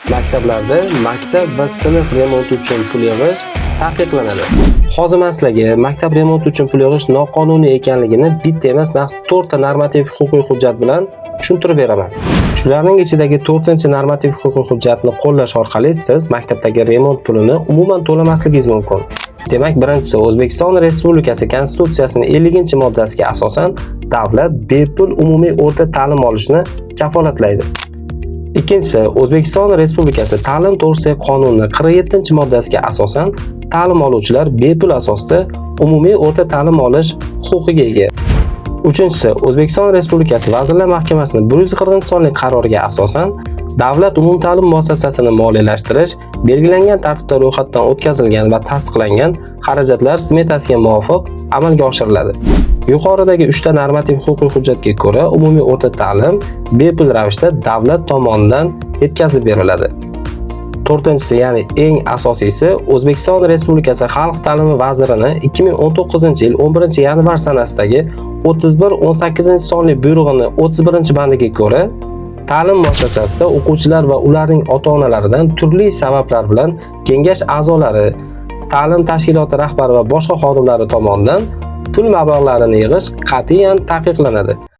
Maktablarda maktab va sinf remonti uchun pul yig'ish taqiqlanadi. Hozir men sizlarga maktab remonti uchun pul yig'ish noqonuniy ekanligini bitta emas, 4 ta normativ huquqiy hujjat bilan tushuntirib beraman. Shularning ichidagi 4-normativ huquqiy hujjatni qo'llash orqali siz maktabdagi remont pulini umuman to'lamasligingiz mumkin. Demak, birinchisi, O'zbekiston Respublikasi Konstitutsiyasining 50-moddasiga asosan davlat bepul umumiy o'rta ta'lim olishni kafolatlaydi. Ikkinchisi, O'zbekiston Respublikasi Ta'lim to'g'risidagi qonunining 47-moddasiga asosan ta'lim oluvchilar bepul asosda umumiy o'rta ta'lim olish huquqiga ega. Uchinchisi, O'zbekiston Respublikasi Vazirlar Mahkamasining 140-sonli qaroriga asosan davlat umumta'lim muassasasini moliyalashtirish belgilangan tartibda ro'yxatdan o'tkazilgan va tasdiqlangan xarajatlar smetasiga muvofiq amalga oshiriladi. Yuqoridagi 3 ta normativ huquqiy hujjatga ko'ra umumiy o'rta ta'lim bepul ravishda davlat tomonidan yetkazib beriladi. To'rtinchisi, ya'ni eng asosiysi, O'zbekiston Respublikasi Xalq ta'limi vazirining 2019-yil 11-yanvar sanasidagi 31-18-sonli buyrug'ining 31-bandiga ko'ra ta'lim muassasasida o'quvchilar va ularning ota-onalaridan turli sabablar bilan kengash a'zolari, ta'lim tashkiloti rahbari va boshqa xodimlari tomonidan pul mablag'larini yig'ish qat'iyan taqiqlanadi.